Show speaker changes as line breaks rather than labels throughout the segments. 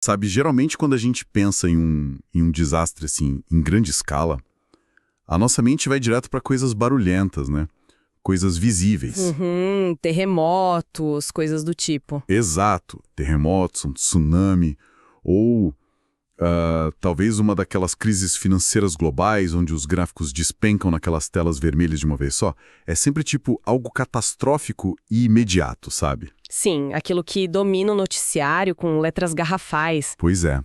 Sabe, geralmente quando a gente pensa em um desastre assim, em grande escala, a nossa mente vai direto para coisas barulhentas, né? Coisas visíveis.
Uhum, terremotos, coisas do tipo.
Exato. Terremotos, um tsunami, ou talvez uma daquelas crises financeiras globais onde os gráficos despencam naquelas telas vermelhas de uma vez só. É sempre tipo algo catastrófico e imediato, sabe?
Sim, aquilo que domina o noticiário com letras garrafais.
Pois é.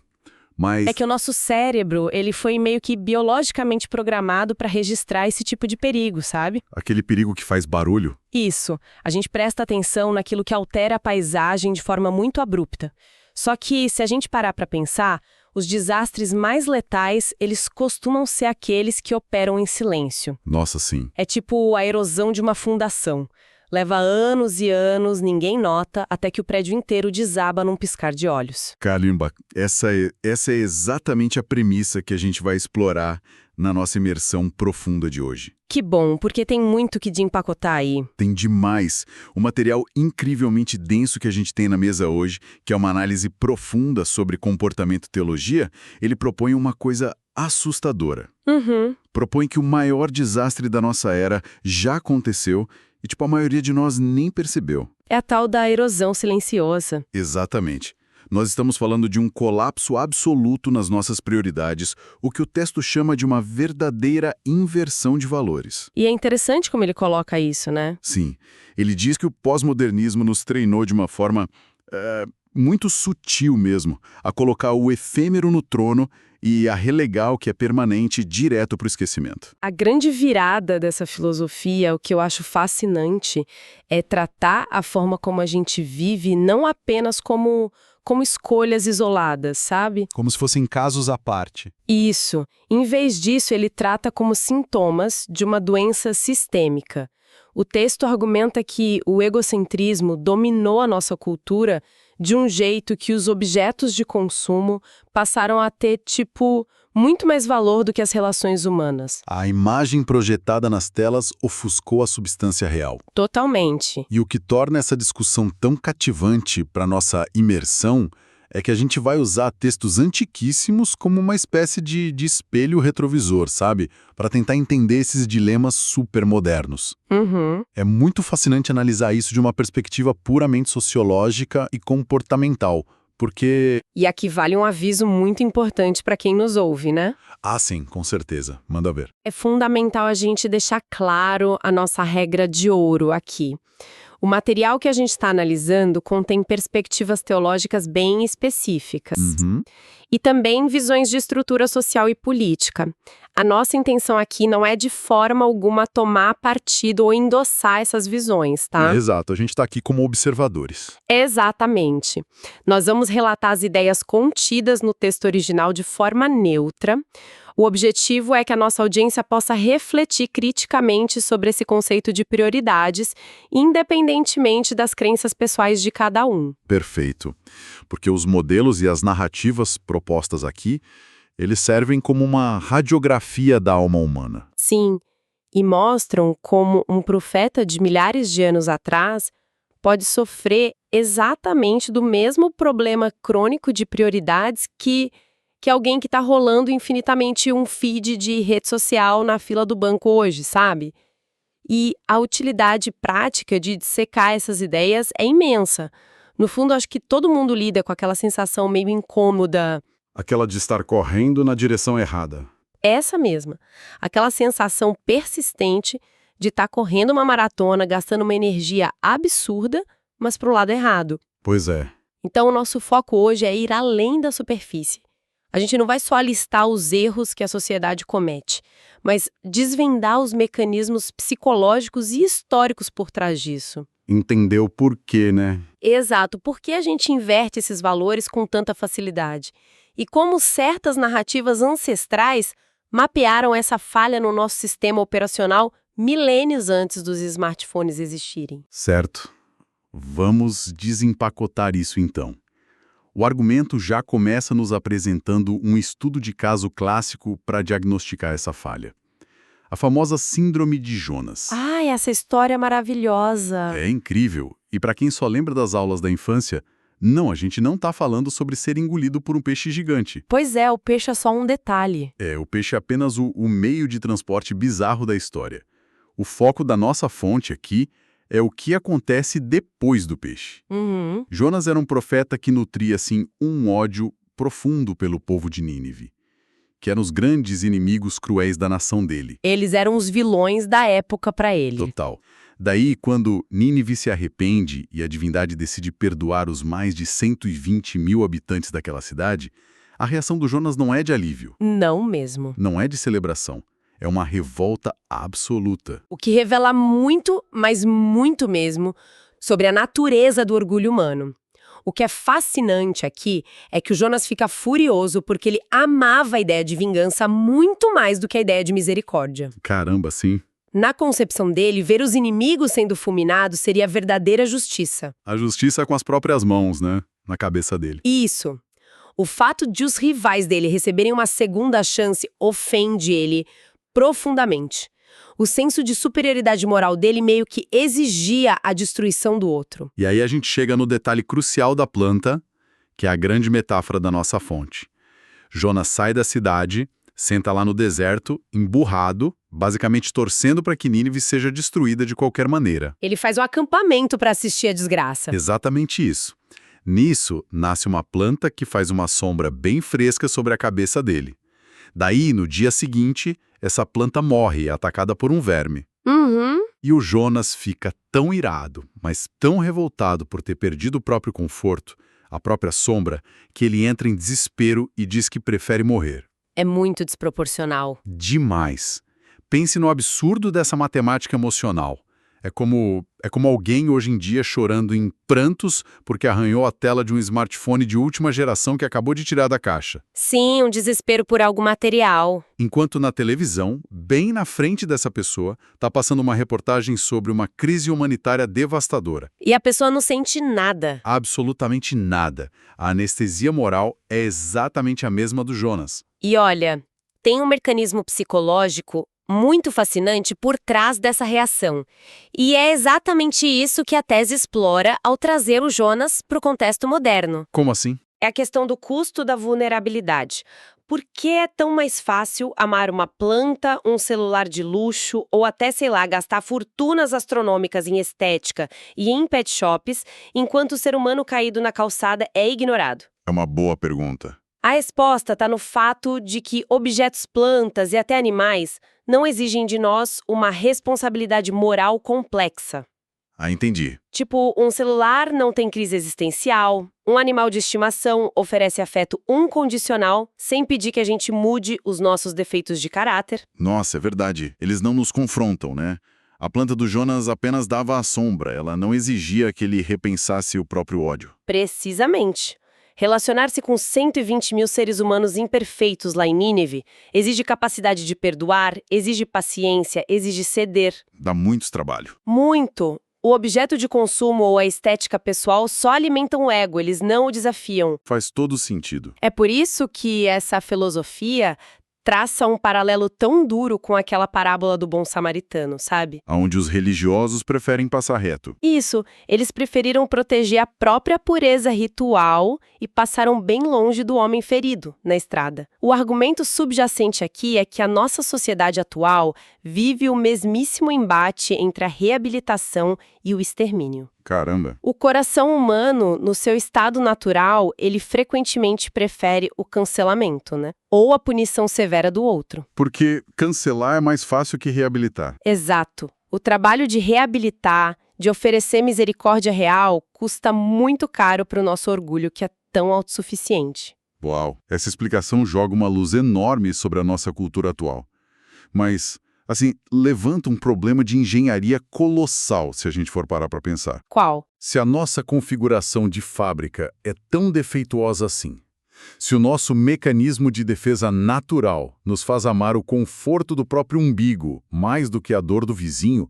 Mas
É que o nosso cérebro, ele foi meio que biologicamente programado para registrar esse tipo de perigo, sabe?
aquele perigo que faz barulho,
Isso. A gente presta atenção naquilo que altera a paisagem de forma muito abrupta. Só que, se a gente parar para pensar, os desastres mais letais, eles costumam ser aqueles que operam em silêncio.
nossa, sim.
É tipo a erosão de uma fundação. Leva anos e anos, ninguém nota, até que o prédio inteiro desaba num piscar de olhos.
Caramba, essa é exatamente a premissa que a gente vai explorar na nossa imersão profunda de hoje.
Que bom, porque tem muito que de empacotar aí.
Tem demais. O material incrivelmente denso que a gente tem na mesa hoje, que é uma análise profunda sobre comportamento e teologia, ele propõe uma coisa assustadora.
Uhum.
Propõe que o maior desastre da nossa era já aconteceu e, tipo, a maioria de nós nem percebeu.
É a tal da erosão silenciosa.
Exatamente. Nós estamos falando de um colapso absoluto nas nossas prioridades, o que o texto chama de uma verdadeira inversão de valores.
E é interessante como ele coloca isso, né?
Sim, ele diz que o pós-modernismo nos treinou de uma forma muito sutil mesmo, a colocar o efêmero no trono e a relegar o que é permanente direto para o esquecimento.
A grande virada dessa filosofia, o que eu acho fascinante, é tratar a forma como a gente vive não apenas como escolhas isoladas, sabe?
Como se fossem casos à parte.
Isso. Em vez disso, ele trata como sintomas de uma doença sistêmica. O texto argumenta que o egocentrismo dominou a nossa cultura de um jeito que os objetos de consumo passaram a ter, muito mais valor do que as relações humanas.
A imagem projetada nas telas ofuscou a substância real.
Totalmente.
E o que torna essa discussão tão cativante para nossa imersão é que a gente vai usar textos antiquíssimos como uma espécie de espelho retrovisor, sabe? Para tentar entender esses dilemas supermodernos.
Uhum.
É muito fascinante analisar isso de uma perspectiva puramente sociológica e comportamental, porque...
E aqui vale um aviso muito importante para quem nos ouve, né?
Ah, sim, com certeza. Manda ver.
É fundamental a gente deixar claro a nossa regra de ouro aqui. O material que a gente está analisando contém perspectivas teológicas bem específicas.
Uhum.
E também visões de estrutura social e política. A nossa intenção aqui não é de forma alguma tomar partido ou endossar essas visões, tá?
Exato, a gente está aqui como observadores.
Exatamente. Nós vamos relatar as ideias contidas no texto original de forma neutra. O objetivo é que a nossa audiência possa refletir criticamente sobre esse conceito de prioridades, independentemente das crenças pessoais de cada um.
Perfeito. Porque os modelos e as narrativas propostas aqui, eles servem como uma radiografia da alma humana.
Sim, e mostram como um profeta de milhares de anos atrás pode sofrer exatamente do mesmo problema crônico de prioridades que alguém que está rolando infinitamente um feed de rede social na fila do banco hoje, sabe? E a utilidade prática de dissecar essas ideias é imensa. No fundo, acho que todo mundo lida com aquela sensação meio incômoda.
Aquela de estar correndo na direção errada.
Essa mesma. Aquela sensação persistente de estar correndo uma maratona, gastando uma energia absurda, mas para o lado errado.
Pois é.
Então, o nosso foco hoje é ir além da superfície. A gente não vai só listar os erros que a sociedade comete, mas desvendar os mecanismos psicológicos e históricos por trás disso.
Entender o porquê, né?
Exato. Por que a gente inverte esses valores com tanta facilidade? E como certas narrativas ancestrais mapearam essa falha no nosso sistema operacional milênios antes dos smartphones existirem.
Certo. Vamos desempacotar isso então. O argumento já começa nos apresentando um estudo de caso clássico para diagnosticar essa falha. A famosa Síndrome de Jonas.
Ai, essa história é maravilhosa!
É incrível. E para quem só lembra das aulas da infância, Não, a gente não está falando sobre ser engolido por um peixe gigante.
Pois é, o peixe é só um detalhe.
O peixe é apenas o meio de transporte bizarro da história. O foco da nossa fonte aqui é o que acontece depois do peixe.
Uhum.
Jonas era um profeta que nutria, assim, um ódio profundo pelo povo de Nínive, que eram os grandes inimigos cruéis da nação dele.
Eles eram os vilões da época para ele.
Total. Daí, quando Nínive se arrepende e a divindade decide perdoar os mais de 120 mil habitantes daquela cidade, a reação do Jonas não é de alívio,
Não mesmo.
não é de celebração. É uma revolta absoluta.
O que revela muito, mas muito mesmo, sobre a natureza do orgulho humano. O que é fascinante aqui é que o Jonas fica furioso porque ele amava a ideia de vingança muito mais do que a ideia de misericórdia.
Caramba, sim.
Na concepção dele, ver os inimigos sendo fulminados seria a verdadeira justiça.
A justiça com as próprias mãos, né? Na cabeça dele.
Isso. O fato de os rivais dele receberem uma segunda chance ofende ele profundamente. O senso de superioridade moral dele meio que exigia a destruição do outro.
E aí a gente chega no detalhe crucial da planta, que é a grande metáfora da nossa fonte. Jonas sai da cidade, senta lá no deserto, emburrado, basicamente torcendo para que Nínive seja destruída de qualquer maneira.
Ele faz um acampamento para assistir a desgraça.
Exatamente isso. Nisso, nasce uma planta que faz uma sombra bem fresca sobre a cabeça dele. Daí, no dia seguinte, essa planta morre, atacada por um verme.
Uhum.
E o Jonas fica tão irado, mas tão revoltado por ter perdido o próprio conforto, a própria sombra, que ele entra em desespero e diz que prefere morrer.
É muito desproporcional.
Demais. Pense no absurdo dessa matemática emocional. É como alguém hoje em dia chorando em prantos porque arranhou a tela de um smartphone de última geração que acabou de tirar da caixa.
Sim, um desespero por algo material.
Enquanto na televisão, bem na frente dessa pessoa, está passando uma reportagem sobre uma crise humanitária devastadora.
E a pessoa não sente nada.
Absolutamente nada. A anestesia moral é exatamente a mesma do Jonas.
E olha, tem um mecanismo psicológico muito fascinante por trás dessa reação. E é exatamente isso que a tese explora ao trazer o Jonas para o contexto moderno.
Como assim?
É a questão do custo da vulnerabilidade. Por que é tão mais fácil amar uma planta, um celular de luxo ou até, sei lá, gastar fortunas astronômicas em estética e em pet shops, enquanto o ser humano caído na calçada é ignorado?
É uma boa pergunta.
A resposta está no fato de que objetos, plantas e até animais não exigem de nós uma responsabilidade moral complexa.
Ah, entendi.
Tipo, um celular não tem crise existencial, um animal de estimação oferece afeto incondicional sem pedir que a gente mude os nossos defeitos de caráter.
Nossa, é verdade. Eles não nos confrontam, né? A planta do Jonas apenas dava a sombra, ela não exigia que ele repensasse o próprio ódio.
Precisamente. Relacionar-se com 120 mil seres humanos imperfeitos lá em Nínive exige capacidade de perdoar, exige paciência, exige ceder.
Dá muito trabalho.
Muito! O objeto de consumo ou a estética pessoal só alimentam o ego, eles não o desafiam.
Faz todo sentido.
É por isso que essa filosofia traça um paralelo tão duro com aquela parábola do bom samaritano, sabe?
Onde os religiosos preferem passar reto.
Isso, eles preferiram proteger a própria pureza ritual e passaram bem longe do homem ferido na estrada. O argumento subjacente aqui é que a nossa sociedade atual vive o mesmíssimo embate entre a reabilitação e o extermínio.
Caramba.
O coração humano, no seu estado natural, ele frequentemente prefere o cancelamento, né? Ou a punição severa do outro.
Porque cancelar é mais fácil que reabilitar.
Exato. O trabalho de reabilitar, de oferecer misericórdia real, custa muito caro para o nosso orgulho, que é tão autossuficiente.
Uau. Essa explicação joga uma luz enorme sobre a nossa cultura atual. Mas, assim, levanta um problema de engenharia colossal, se a gente for parar para pensar.
Qual?
Se a nossa configuração de fábrica é tão defeituosa assim, se o nosso mecanismo de defesa natural nos faz amar o conforto do próprio umbigo mais do que a dor do vizinho,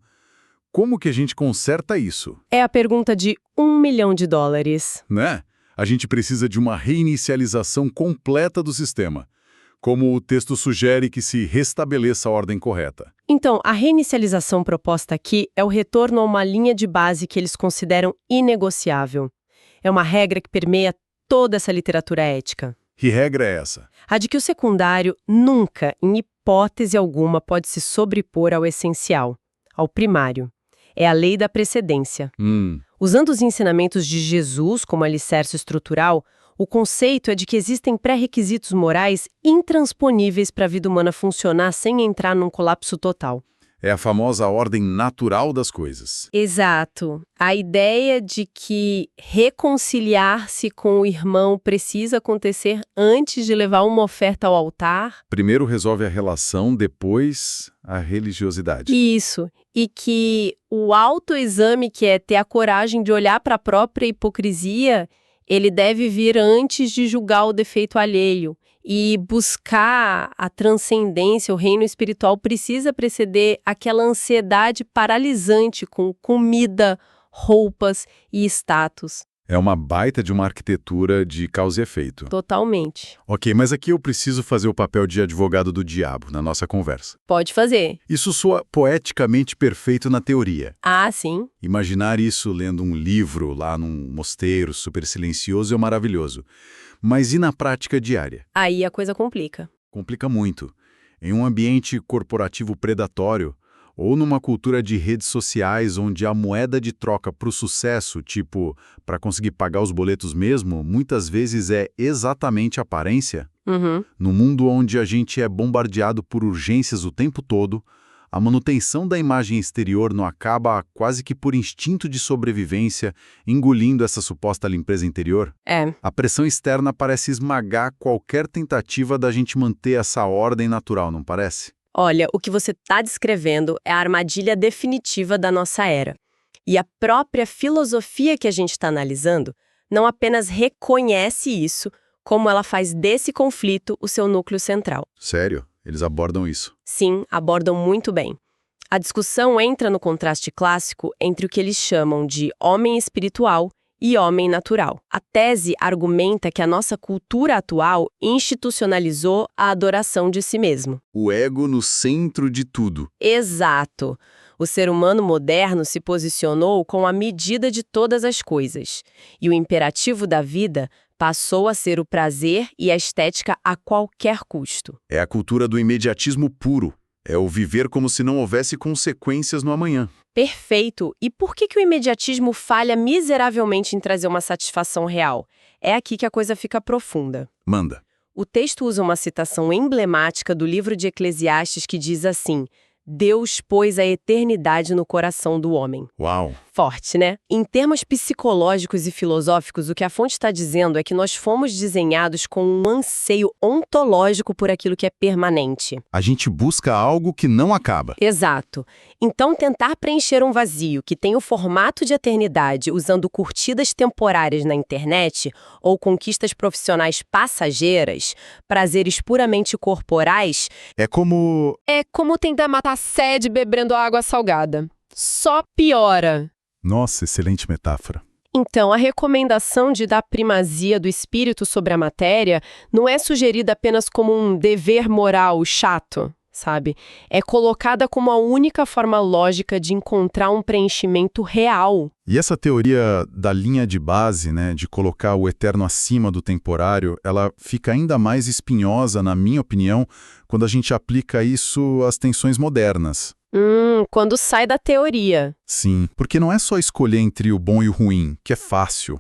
como que a gente conserta isso?
É a pergunta de $1 milhão.
Né? A gente precisa de uma reinicialização completa do sistema, como o texto sugere que se restabeleça a ordem correta.
Então, a reinicialização proposta aqui é o retorno a uma linha de base que eles consideram inegociável. É uma regra que permeia toda essa literatura ética.
Que regra é essa?
A de que o secundário nunca, em hipótese alguma, pode se sobrepor ao essencial, ao primário. É a lei da precedência. Usando os ensinamentos de Jesus como alicerce estrutural, o conceito é de que existem pré-requisitos morais intransponíveis para a vida humana funcionar sem entrar num colapso total.
É a famosa ordem natural das coisas.
Exato. A ideia de que reconciliar-se com o irmão precisa acontecer antes de levar uma oferta ao altar.
Primeiro resolve a relação, depois a religiosidade.
Isso. E que o autoexame, que é ter a coragem de olhar para a própria hipocrisia, ele deve vir antes de julgar o defeito alheio. E buscar a transcendência, o reino espiritual, precisa preceder aquela ansiedade paralisante com comida, roupas e status.
É uma baita de uma arquitetura de causa e efeito.
Totalmente.
Ok, mas aqui eu preciso fazer o papel de advogado do diabo na nossa conversa.
Pode fazer.
Isso soa poeticamente perfeito na teoria.
Ah, sim.
Imaginar isso lendo um livro lá num mosteiro super silencioso é maravilhoso. Mas e na prática diária?
Aí a coisa complica.
Complica muito. Em um ambiente corporativo predatório, ou numa cultura de redes sociais onde a moeda de troca para o sucesso, tipo, para conseguir pagar os boletos mesmo, muitas vezes é exatamente a aparência. No mundo onde a gente é bombardeado por urgências o tempo todo, a manutenção da imagem exterior não acaba quase que por instinto de sobrevivência, engolindo essa suposta limpeza interior?
É.
A pressão externa parece esmagar qualquer tentativa da gente manter essa ordem natural, não parece?
Olha, o que você está descrevendo é a armadilha definitiva da nossa era. E a própria filosofia que a gente está analisando não apenas reconhece isso, como ela faz desse conflito o seu núcleo central.
Sério? Eles abordam isso?
Sim, abordam muito bem. A discussão entra no contraste clássico entre o que eles chamam de homem espiritual e homem natural. A tese argumenta que a nossa cultura atual institucionalizou a adoração de si mesmo.
O ego no centro de tudo.
Exato. O ser humano moderno se posicionou com a medida de todas as coisas. E o imperativo da vida passou a ser o prazer e a estética a qualquer custo.
É a cultura do imediatismo puro. É o viver como se não houvesse consequências no amanhã.
Perfeito. E por que o imediatismo falha miseravelmente em trazer uma satisfação real? É aqui que a coisa fica profunda.
Manda.
O texto usa uma citação emblemática do livro de Eclesiastes que diz assim: Deus pôs a eternidade no coração do homem.
Uau!
Forte, né? Em termos psicológicos e filosóficos, o que a fonte está dizendo é que nós fomos desenhados com um anseio ontológico por aquilo que é permanente.
A gente busca algo que não acaba.
Exato. Então, tentar preencher um vazio que tem o formato de eternidade usando curtidas temporárias na internet ou conquistas profissionais passageiras, prazeres puramente corporais,
É como...
é como tentar matar a sede bebendo água salgada. Só piora.
Nossa, excelente metáfora.
Então, a recomendação de dar primazia do espírito sobre a matéria não é sugerida apenas como um dever moral chato, sabe? É colocada como a única forma lógica de encontrar um preenchimento real.
E essa teoria da linha de base, né, de colocar o eterno acima do temporário, ela fica ainda mais espinhosa, na minha opinião, quando a gente aplica isso às tensões modernas.
Quando sai da teoria.
Sim, porque não é só escolher entre o bom e o ruim, que é fácil.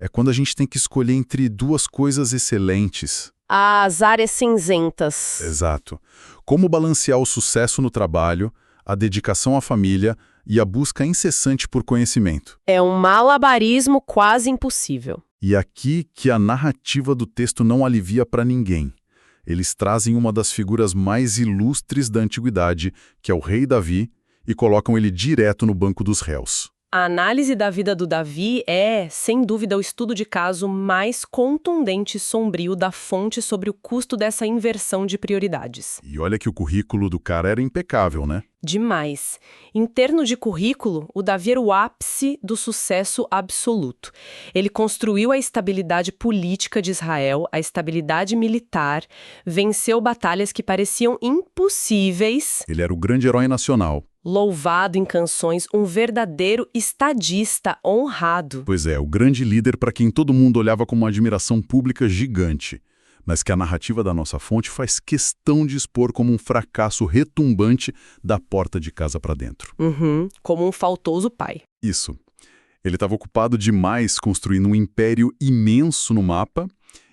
É quando a gente tem que escolher entre duas coisas excelentes.
As áreas cinzentas.
Exato. Como balancear o sucesso no trabalho, a dedicação à família e a busca incessante por conhecimento.
É um malabarismo quase impossível.
E aqui que a narrativa do texto não alivia para ninguém. Eles trazem uma das figuras mais ilustres da antiguidade, que é o rei Davi, e colocam ele direto no banco dos réus.
A análise da vida do Davi é, sem dúvida, o estudo de caso mais contundente e sombrio da fonte sobre o custo dessa inversão de prioridades.
E olha que o currículo do cara era impecável, né?
Demais. Em termos de currículo, o Davi era o ápice do sucesso absoluto. Ele construiu a estabilidade política de Israel, a estabilidade militar, venceu batalhas que pareciam impossíveis.
Ele era o grande herói nacional.
Louvado em canções, um verdadeiro estadista honrado.
Pois é, o grande líder para quem todo mundo olhava com uma admiração pública gigante, mas que a narrativa da nossa fonte faz questão de expor como um fracasso retumbante da porta de casa para dentro.
Como um faltoso pai.
Isso. Ele estava ocupado demais construindo um império imenso no mapa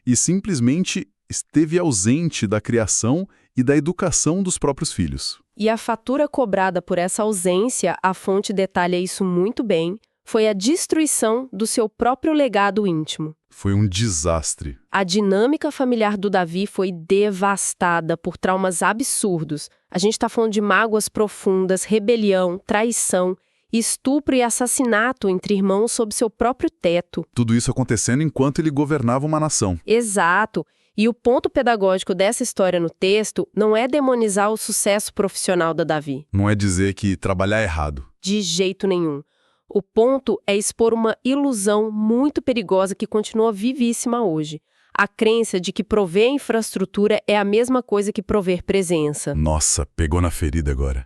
e simplesmente esteve ausente da criação e da educação dos próprios filhos.
E a fatura cobrada por essa ausência, a fonte detalha isso muito bem, foi a destruição do seu próprio legado íntimo.
Foi um desastre.
A dinâmica familiar do Davi foi devastada por traumas absurdos. A gente está falando de mágoas profundas, rebelião, traição, estupro e assassinato entre irmãos sob seu próprio teto.
Tudo isso acontecendo enquanto ele governava uma nação.
Exato. E o ponto pedagógico dessa história no texto não é demonizar o sucesso profissional da Davi.
Não é dizer que trabalhar é errado.
De jeito nenhum. O ponto é expor uma ilusão muito perigosa que continua vivíssima hoje. A crença de que prover infraestrutura é a mesma coisa que prover presença.
Nossa, pegou na ferida agora.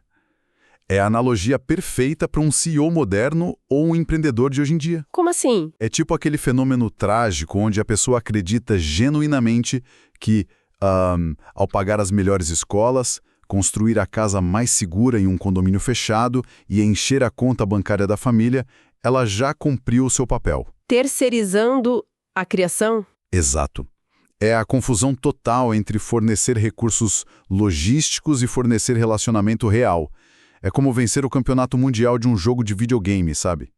É a analogia perfeita para um CEO moderno ou um empreendedor de hoje em dia.
Como assim?
É tipo aquele fenômeno trágico onde a pessoa acredita genuinamente que, ao pagar as melhores escolas, construir a casa mais segura em um condomínio fechado e encher a conta bancária da família, ela já cumpriu o seu papel.
Terceirizando a criação?
Exato. É a confusão total entre fornecer recursos logísticos e fornecer relacionamento real. É como vencer o campeonato mundial de um jogo de videogame, sabe?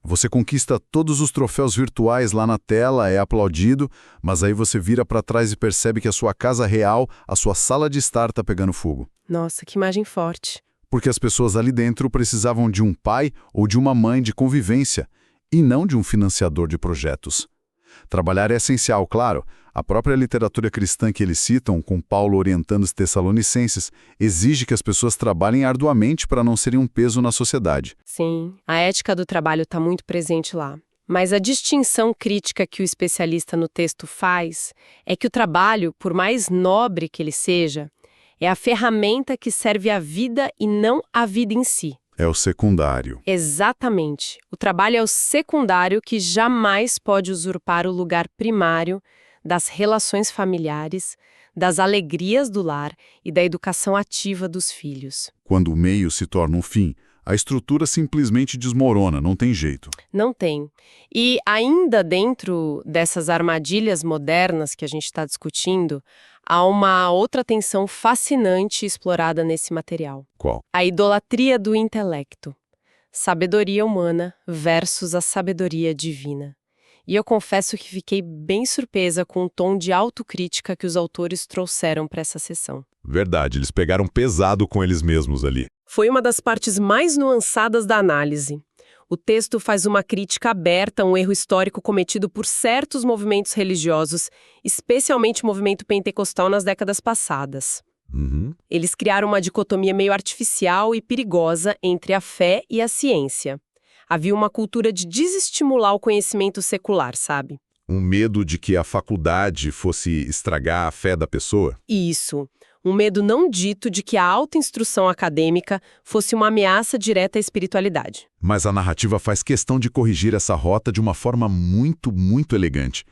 Você conquista todos os troféus virtuais lá na tela, é aplaudido, mas aí você vira para trás e percebe que a sua casa real, a sua sala de estar tá pegando fogo.
Nossa, que imagem forte.
Porque as pessoas ali dentro precisavam de um pai ou de uma mãe de convivência, e não de um financiador de projetos. Trabalhar é essencial, claro. A própria literatura cristã que eles citam, com Paulo orientando os tessalonicenses, exige que as pessoas trabalhem arduamente para não serem um peso na sociedade.
Sim, a ética do trabalho está muito presente lá. Mas a distinção crítica que o especialista no texto faz é que o trabalho, por mais nobre que ele seja, é a ferramenta que serve à vida e não à vida em si.
É o secundário.
Exatamente. O trabalho é o secundário que jamais pode usurpar o lugar primário das relações familiares, das alegrias do lar e da educação ativa dos filhos.
Quando o meio se torna um fim, a estrutura simplesmente desmorona, não tem jeito.
Não tem. E ainda dentro dessas armadilhas modernas que a gente está discutindo, há uma outra tensão fascinante explorada nesse material.
Qual?
A idolatria do intelecto. Sabedoria humana versus a sabedoria divina. E eu confesso que fiquei bem surpresa com o tom de autocrítica que os autores trouxeram para essa sessão.
Verdade, eles pegaram pesado com eles mesmos ali.
Foi uma das partes mais nuançadas da análise. O texto faz uma crítica aberta a um erro histórico cometido por certos movimentos religiosos, especialmente o movimento pentecostal nas décadas passadas. Eles criaram uma dicotomia meio artificial e perigosa entre a fé e a ciência. Havia uma cultura de desestimular o conhecimento secular, sabe?
Um medo de que a faculdade fosse estragar a fé da pessoa?
Isso. Um medo não dito de que a alta instrução acadêmica fosse uma ameaça direta à espiritualidade.
Mas a narrativa faz questão de corrigir essa rota de uma forma muito, muito elegante,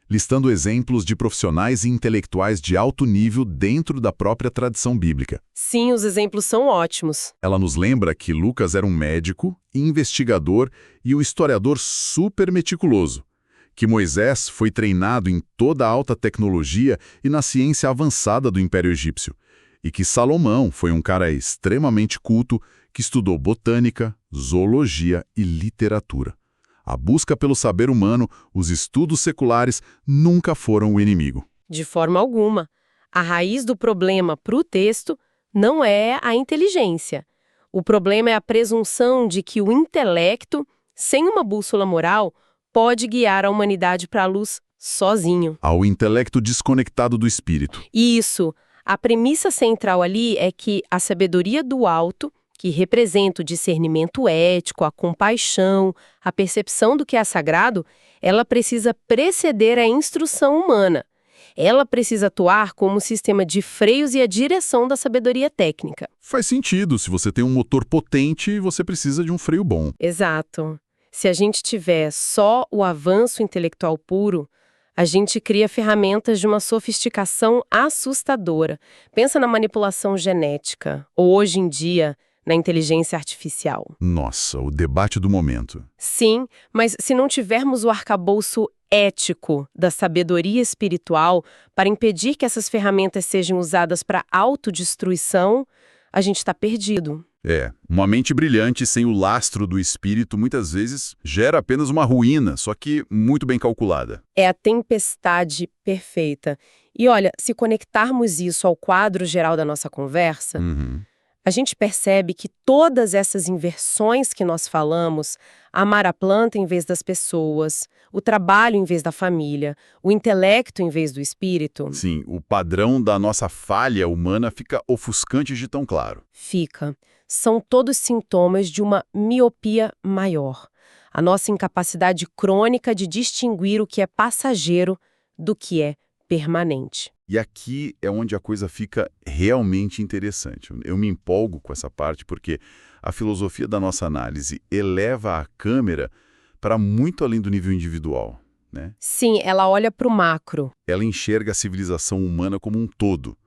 listando exemplos de profissionais e intelectuais de alto nível dentro da própria tradição bíblica.
Sim, os exemplos são ótimos.
Ela nos lembra que Lucas era um médico, investigador e um historiador super meticuloso, que Moisés foi treinado em toda a alta tecnologia e na ciência avançada do Império Egípcio, e que Salomão foi um cara extremamente culto que estudou botânica, zoologia e literatura. A busca pelo saber humano, os estudos seculares nunca foram o inimigo.
De forma alguma. A raiz do problema para o texto não é a inteligência. O problema é a presunção de que o intelecto, sem uma bússola moral, pode guiar a humanidade para a luz sozinho.
Ao intelecto desconectado do espírito.
Isso. A premissa central ali é que a sabedoria do alto, que representa o discernimento ético, a compaixão, a percepção do que é sagrado, ela precisa preceder a instrução humana. Ela precisa atuar como um sistema de freios e a direção da sabedoria técnica.
Faz sentido. Se você tem um motor potente, você precisa de um freio bom.
Exato. Se a gente tiver só o avanço intelectual puro, a gente cria ferramentas de uma sofisticação assustadora. Pensa na manipulação genética, ou hoje em dia, na inteligência artificial.
Nossa, o debate do momento.
Sim, mas se não tivermos o arcabouço ético da sabedoria espiritual para impedir que essas ferramentas sejam usadas para autodestruição, a gente está perdido.
Uma mente brilhante sem o lastro do espírito muitas vezes gera apenas uma ruína, só que muito bem calculada.
É a tempestade perfeita. E olha, se conectarmos isso ao quadro geral da nossa conversa, a gente percebe que todas essas inversões que nós falamos, amar a planta em vez das pessoas, o trabalho em vez da família, o intelecto em vez do espírito,
Sim, o padrão da nossa falha humana fica ofuscante de tão claro.
são todos sintomas de uma miopia maior. A nossa incapacidade crônica de distinguir o que é passageiro do que é permanente.
E aqui é onde a coisa fica realmente interessante. Eu me empolgo com essa parte porque a filosofia da nossa análise eleva a câmera para muito além do nível individual, né?
Sim, ela olha para o macro.
Ela enxerga a civilização humana como um todo.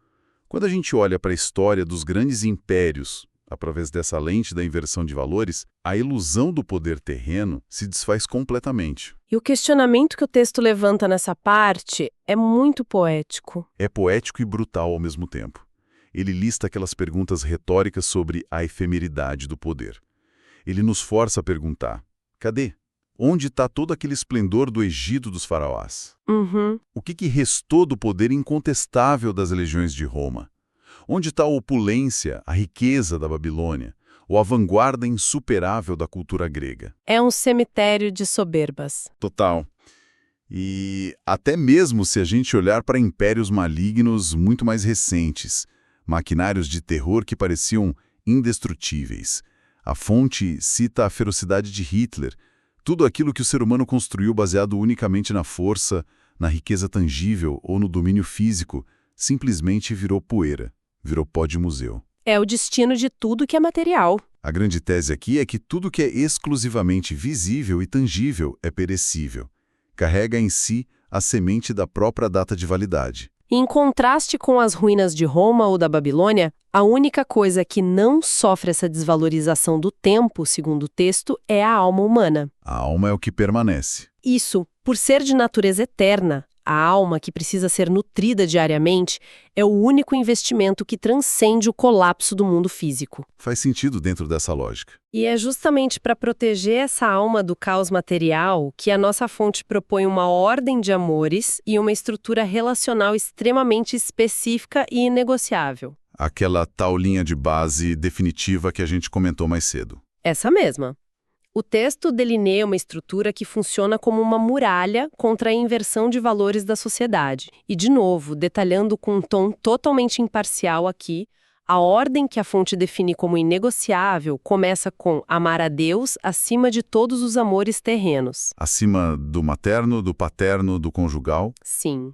Quando a gente olha para a história dos grandes impérios, através dessa lente da inversão de valores, a ilusão do poder terreno se desfaz completamente.
E o questionamento que o texto levanta nessa parte é muito poético.
É poético e brutal ao mesmo tempo. Ele lista aquelas perguntas retóricas sobre a efemeridade do poder. Ele nos força a perguntar: cadê? Onde está todo aquele esplendor do Egito dos faraós? O que restou do poder incontestável das legiões de Roma? Onde está a opulência, a riqueza da Babilônia, ou a vanguarda insuperável da cultura grega?
É um cemitério de soberbas.
Total. E até mesmo se a gente olhar para impérios malignos muito mais recentes, maquinários de terror que pareciam indestrutíveis. A fonte cita a ferocidade de Hitler, tudo aquilo que o ser humano construiu baseado unicamente na força, na riqueza tangível ou no domínio físico, simplesmente virou poeira. Virou pó de museu.
É o destino de tudo que é material.
A grande tese aqui é que tudo que é exclusivamente visível e tangível é perecível. Carrega em si a semente da própria data de validade.
Em contraste com as ruínas de Roma ou da Babilônia, a única coisa que não sofre essa desvalorização do tempo, segundo o texto, é a alma humana.
A alma é o que permanece.
Isso, por ser de natureza eterna, a alma, que precisa ser nutrida diariamente, é o único investimento que transcende o colapso do mundo físico.
Faz sentido dentro dessa lógica.
E é justamente para proteger essa alma do caos material que a nossa fonte propõe uma ordem de amores e uma estrutura relacional extremamente específica e inegociável.
Aquela tal linha de base definitiva que a gente comentou mais cedo.
Essa mesma. O texto delineia uma estrutura que funciona como uma muralha contra a inversão de valores da sociedade. E, de novo, detalhando com um tom totalmente imparcial aqui, a ordem que a fonte define como inegociável começa com amar a Deus acima de todos os amores terrenos.
Acima do materno, do paterno, do conjugal?
Sim.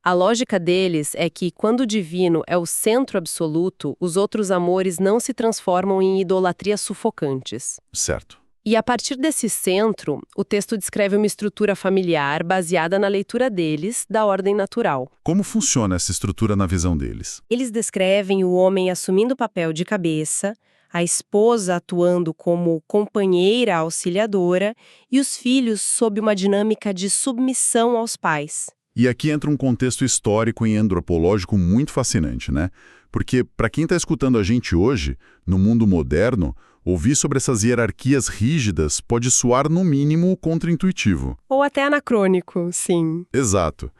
A lógica deles é que, quando o divino é o centro absoluto, os outros amores não se transformam em idolatrias sufocantes.
Certo.
E a partir desse centro, o texto descreve uma estrutura familiar baseada na leitura deles, da ordem natural.
Como funciona essa estrutura na visão deles?
Eles descrevem o homem assumindo o papel de cabeça, a esposa atuando como companheira auxiliadora e os filhos sob uma dinâmica de submissão aos pais.
E aqui entra um contexto histórico e antropológico muito fascinante, né? Porque, para quem está escutando a gente hoje, no mundo moderno, ouvir sobre essas hierarquias rígidas pode soar, no mínimo, contraintuitivo.
Ou até anacrônico, sim.
Exato.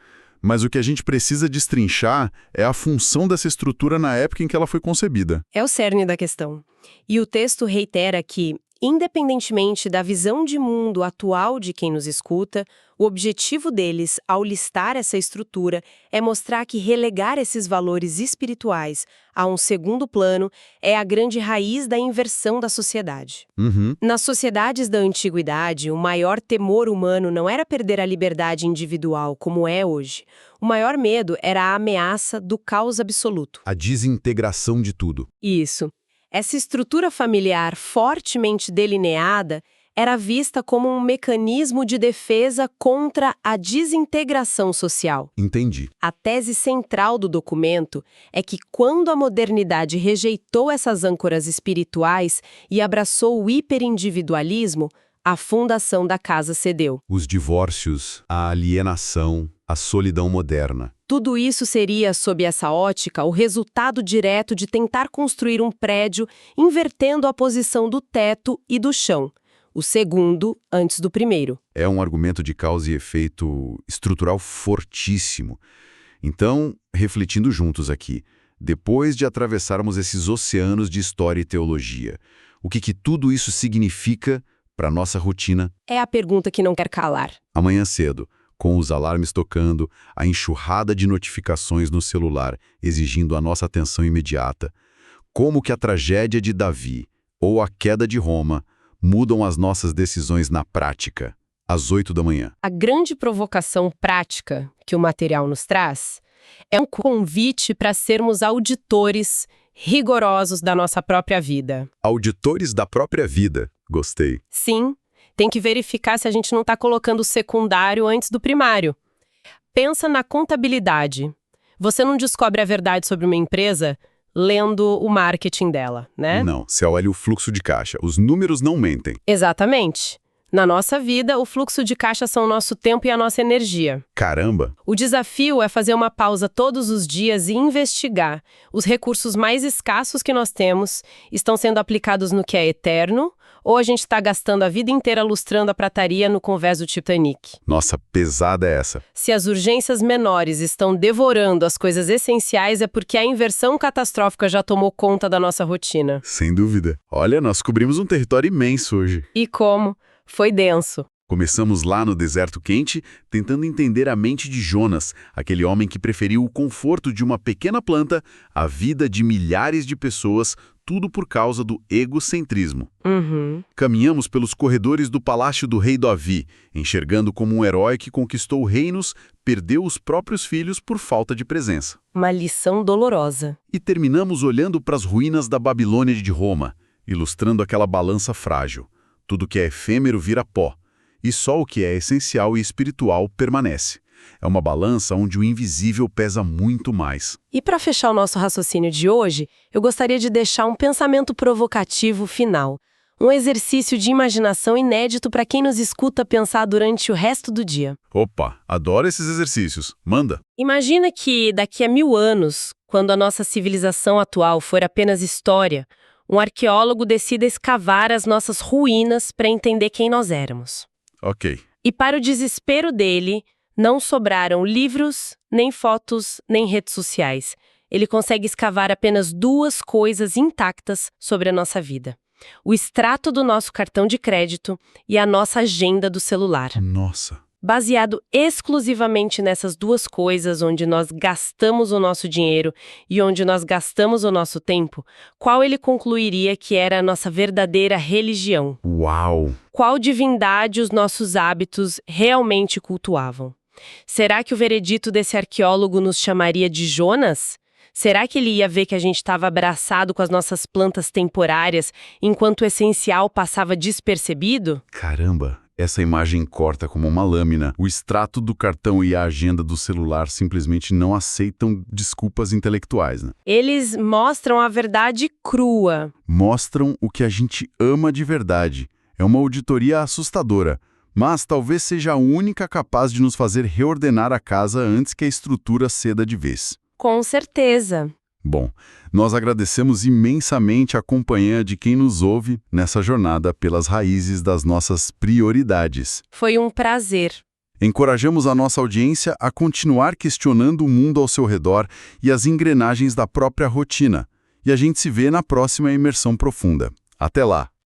Mas o que a gente precisa destrinchar é a função dessa estrutura na época em que ela foi concebida.
É o cerne da questão. E o texto reitera que, independentemente da visão de mundo atual de quem nos escuta, o objetivo deles, ao listar essa estrutura, é mostrar que relegar esses valores espirituais a um segundo plano é a grande raiz da inversão da sociedade. Nas sociedades da antiguidade, o maior temor humano não era perder a liberdade individual, como é hoje. O maior medo era a ameaça do caos absoluto.
A desintegração de tudo.
Isso. Essa estrutura familiar fortemente delineada era vista como um mecanismo de defesa contra a desintegração social.
Entendi.
A tese central do documento é que quando a modernidade rejeitou essas âncoras espirituais e abraçou o hiperindividualismo, a fundação da casa cedeu.
Os divórcios, a alienação, a solidão moderna.
Tudo isso seria, sob essa ótica, o resultado direto de tentar construir um prédio invertendo a posição do teto e do chão. O segundo antes do primeiro.
É um argumento de causa e efeito estrutural fortíssimo. Então, refletindo juntos aqui, depois de atravessarmos esses oceanos de história e teologia, o que tudo isso significa para nossa rotina?
É a pergunta que não quer calar.
Amanhã cedo, com os alarmes tocando, a enxurrada de notificações no celular exigindo a nossa atenção imediata, como que a tragédia de Davi ou a queda de Roma mudam as nossas decisões na prática, às 8 da manhã.
A grande provocação prática que o material nos traz é um convite para sermos auditores rigorosos da nossa própria vida.
Auditores da própria vida. Gostei.
Sim, tem que verificar se a gente não está colocando o secundário antes do primário. Pensa na contabilidade. Você não descobre a verdade sobre uma empresa lendo o marketing dela, né?
Não, você olha o fluxo de caixa. Os números não mentem.
Exatamente. Na nossa vida, o fluxo de caixa são o nosso tempo e a nossa energia.
Caramba!
O desafio é fazer uma pausa todos os dias e investigar. Os recursos mais escassos que nós temos estão sendo aplicados no que é eterno ou a gente está gastando a vida inteira lustrando a prataria no convés do Titanic?
Nossa, pesada é essa.
Se as urgências menores estão devorando as coisas essenciais, é porque a inversão catastrófica já tomou conta da nossa rotina.
Sem dúvida. Olha, nós cobrimos um território imenso hoje.
E como? Foi denso.
Começamos lá no deserto quente, tentando entender a mente de Jonas, aquele homem que preferiu o conforto de uma pequena planta à vida de milhares de pessoas, tudo por causa do egocentrismo. Caminhamos pelos corredores do palácio do rei Davi, enxergando como um herói que conquistou reinos, perdeu os próprios filhos por falta de presença.
Uma lição dolorosa.
E terminamos olhando para as ruínas da Babilônia de Roma, ilustrando aquela balança frágil. Tudo que é efêmero vira pó, e só o que é essencial e espiritual permanece. É uma balança onde o invisível pesa muito mais.
E para fechar o nosso raciocínio de hoje, eu gostaria de deixar um pensamento provocativo final. Um exercício de imaginação inédito para quem nos escuta pensar durante o resto do dia.
Opa, adoro esses exercícios. Manda!
Imagina que daqui a 1000 anos, quando a nossa civilização atual for apenas história, um arqueólogo decida escavar as nossas ruínas para entender quem nós éramos.
Ok.
E para o desespero dele, não sobraram livros, nem fotos, nem redes sociais. Ele consegue escavar apenas 2 coisas intactas sobre a nossa vida: o extrato do nosso cartão de crédito e a nossa agenda do celular.
Nossa!
Baseado exclusivamente nessas 2 coisas, onde nós gastamos o nosso dinheiro e onde nós gastamos o nosso tempo, qual ele concluiria que era a nossa verdadeira religião?
Uau!
Qual divindade os nossos hábitos realmente cultuavam? Será que o veredito desse arqueólogo nos chamaria de Jonas? Será que ele ia ver que a gente estava abraçado com as nossas plantas temporárias, enquanto o essencial passava despercebido?
Caramba! Essa imagem corta como uma lâmina. O extrato do cartão e a agenda do celular simplesmente não aceitam desculpas intelectuais, né?
Eles mostram a verdade crua.
Mostram o que a gente ama de verdade. É uma auditoria assustadora, mas talvez seja a única capaz de nos fazer reordenar a casa antes que a estrutura ceda de vez.
Com certeza.
Bom, nós agradecemos imensamente a companhia de quem nos ouve nessa jornada pelas raízes das nossas prioridades.
Foi um prazer.
Encorajamos a nossa audiência a continuar questionando o mundo ao seu redor e as engrenagens da própria rotina. E a gente se vê na próxima Imersão Profunda. Até lá!